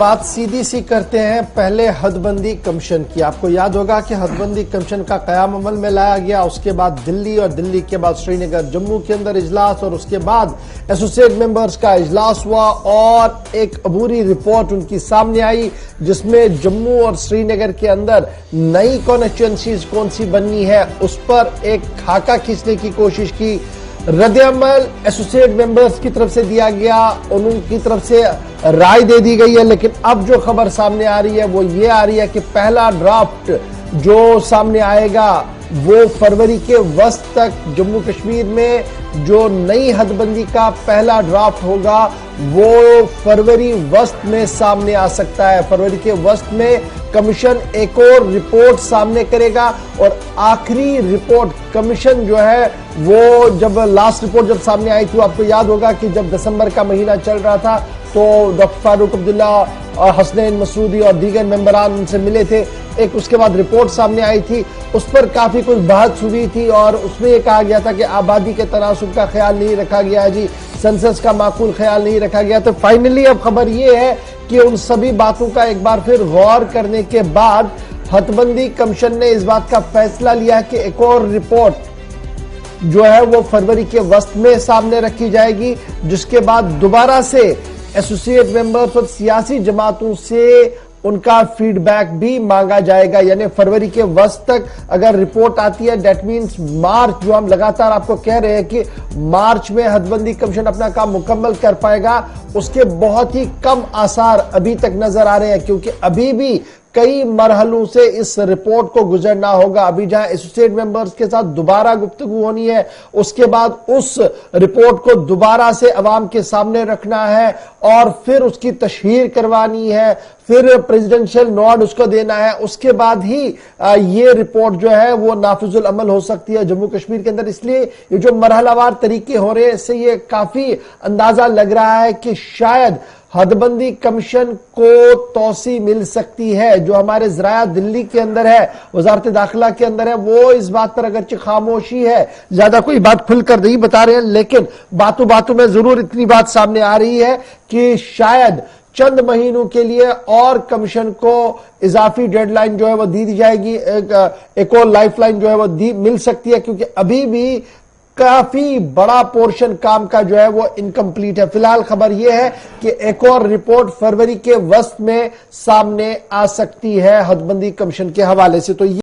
बात सीधी सी करते हैं पहले हदबंदी कमीशन की। आपको याद होगा कि हदबंदी कमीशन का कयाम अमल में लाया गया, उसके बाद दिल्ली और दिल्ली के बाद श्रीनगर जम्मू के अंदर इजलास और उसके बाद एसोसिएट मेंबर्स का इजलास हुआ और एक अबूरी रिपोर्ट उनकी सामने आई जिसमें जम्मू और श्रीनगर के अंदर नई कॉन्स्टिट्यूएंसीज कौन सी बननी है उस पर एक खाका खींचने की कोशिश की। रद्द-ए-अमल एसोसिएट मेंबर्स की तरफ से दिया गया, उनकी तरफ से राय दे दी गई है, लेकिन अब जो खबर सामने आ रही है वो ये आ रही है कि पहला ड्राफ्ट जो सामने आएगा वो फरवरी के वस्त तक जम्मू कश्मीर में जो नई हदबंदी का पहला ड्राफ्ट होगा वो फरवरी वस्त में सामने आ सकता है। फरवरी के वस्त में कमीशन एक और रिपोर्ट सामने करेगा और आखिरी रिपोर्ट कमीशन जो है वो जब लास्ट रिपोर्ट जब सामने आई थी, आपको याद होगा कि जब दिसंबर का महीना चल रहा था तो डॉक्टर फारूक अब्दुल्ला और हसनैन मसूदी और दीगर मेंबरान उनसे मिले थे। एक उसके बाद रिपोर्ट सामने आई थी, उस पर काफी कुछ बहस हुई थी और उसमें यह कहा गया था कि आबादी के तनासुब का ख्याल नहीं रखा गया है जी, सेंसस का माकूल ख्याल नहीं रखा गया। तो फाइनली अब खबर यह है कि उन सभी बातों का एक बार फिर गौर करने के बाद हदबंदी कमीशन ने इस बात का फैसला लिया कि एक और रिपोर्ट जो है वो फरवरी के वस्त में सामने रखी जाएगी, जिसके बाद दोबारा से एसोसिएट मेंबर्स और सियासी जमातों से उनका फीडबैक भी मांगा जाएगा। यानी फरवरी के वस्त तक अगर रिपोर्ट आती है, दैट मींस मार्च, जो हम लगातार आपको कह रहे हैं कि मार्च में हदबंदी कमीशन अपना काम मुकम्मल कर पाएगा, उसके बहुत ही कम आसार अभी तक नजर आ रहे हैं, क्योंकि अभी भी कई मरहलों से इस रिपोर्ट को गुजरना होगा। अभी जहां एसोसिएट मेंबर्स के साथ दोबारा गुफ्तगू होनी है, उसके बाद उस रिपोर्ट को दोबारा से अवाम के सामने रखना है और फिर उसकी तशहीर करवानी है, फिर प्रेसिडेंशियल नोड उसको देना है, उसके बाद ही ये रिपोर्ट जो है वो नाफिजुल अमल हो सकती है जम्मू कश्मीर के अंदर। इसलिए ये जो मरहलावार तरीके हो रहे हैं, इससे ये काफी अंदाजा लग रहा है कि शायद हदबंदी कमीशन को तौसी मिल सकती है। जो हमारे ज़राया दिल्ली के अंदर है, वजारत दाखिला के अंदर है, वो इस बात पर अगरचे खामोशी है, ज्यादा कोई बात खुलकर नहीं बता रहे हैं, लेकिन बातों बातों में जरूर इतनी बात सामने आ रही है कि शायद चंद महीनों के लिए और कमीशन को इजाफी डेडलाइन जो है वो दी जाएगी, एक और लाइफलाइन जो है वो मिल सकती है, क्योंकि अभी भी काफी बड़ा पोर्शन काम का जो है वो इनकम्प्लीट है। फिलहाल खबर यह है कि एक और रिपोर्ट फरवरी के वस्त में सामने आ सकती है हदबंदी कमीशन के हवाले से। तो